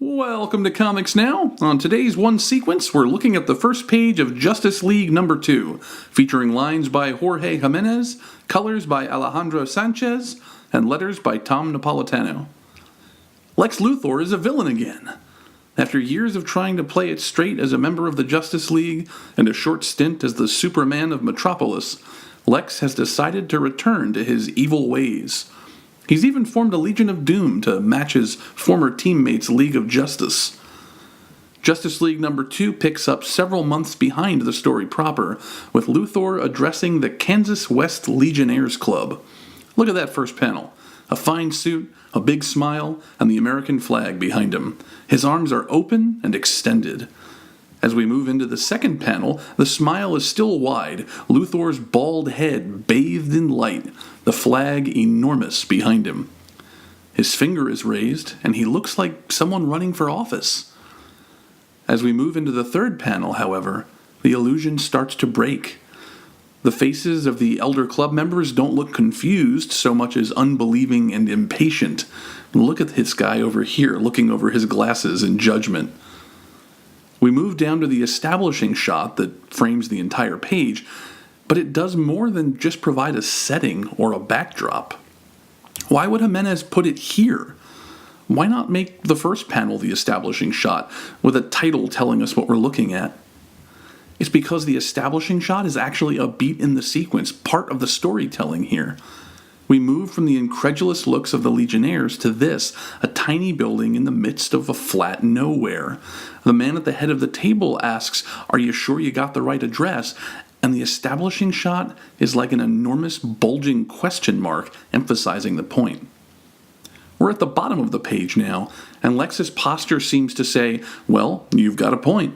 Welcome to Comics Now. On today's One Sequence, we're looking at the first page of Justice League number 2, featuring lines by Jorge Jimenez, colors by Alejandro Sanchez, and letters by Tom Napolitano. Lex Luthor is a villain again. After years of trying to play it straight as a member of the Justice League and a short stint as the Superman of Metropolis, Lex has decided to return to his evil ways. He's even formed a Legion of Doom to match his former teammates' League of Justice. Justice League number 2 picks up several months behind the story proper, with Luthor addressing the Kansas West Legionnaires Club. Look at that first panel. A fine suit, a big smile, and the American flag behind him. His arms are open and extended. As we move into the second panel, the smile is still wide, Luthor's bald head bathed in light, the flag enormous behind him. His finger is raised, and he looks like someone running for office. As we move into the third panel, however, the illusion starts to break. The faces of the elder club members don't look confused so much as unbelieving and impatient. Look at this guy over here looking over his glasses in judgment. We move down to the establishing shot that frames the entire page, but it does more than just provide a setting or a backdrop. Why would Jimenez put it here? Why not make the first panel the establishing shot, with a title telling us what we're looking at? It's because the establishing shot is actually a beat in the sequence, part of the storytelling here. We move from the incredulous looks of the Legionnaires to this, a tiny building in the midst of a flat nowhere. The man at the head of the table asks, "Are you sure you got the right address?" And the establishing shot is like an enormous bulging question mark emphasizing the point. We're at the bottom of the page now, and Lex's posture seems to say, "Well, you've got a point."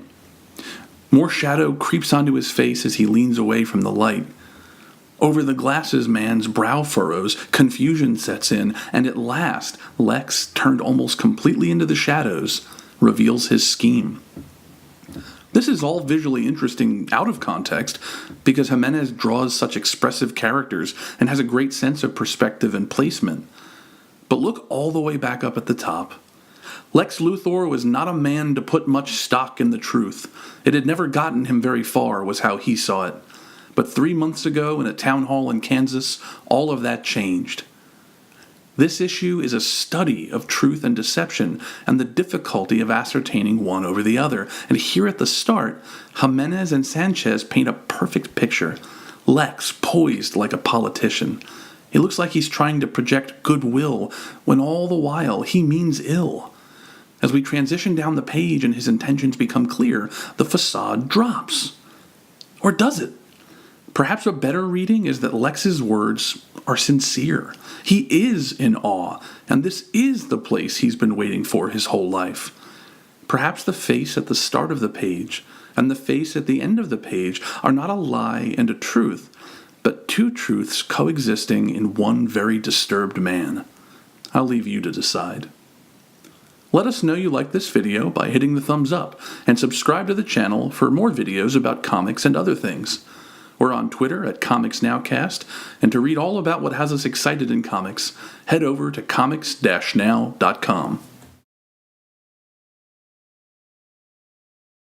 More shadow creeps onto his face as he leans away from the light. Over the glasses man's brow furrows, confusion sets in, and at last, Lex, turned almost completely into the shadows, reveals his scheme. This is all visually interesting out of context, because Jimenez draws such expressive characters and has a great sense of perspective and placement. But look all the way back up at the top. Lex Luthor was not a man to put much stock in the truth. It had never gotten him very far, was how he saw it. But 3 months ago, in a town hall in Kansas, all of that changed. This issue is a study of truth and deception and the difficulty of ascertaining one over the other. And here at the start, Jimenez and Sanchez paint a perfect picture. Lex poised like a politician. It looks like he's trying to project goodwill when all the while he means ill. As we transition down the page and his intentions become clear, the facade drops. Or does it? Perhaps a better reading is that Lex's words are sincere. He is in awe, and this is the place he's been waiting for his whole life. Perhaps the face at the start of the page and the face at the end of the page are not a lie and a truth, but two truths coexisting in one very disturbed man. I'll leave you to decide. Let us know you like this video by hitting the thumbs up, and subscribe to the channel for more videos about comics and other things. We're on Twitter at ComicsNowCast, and to read all about what has us excited in comics, head over to comics-now.com.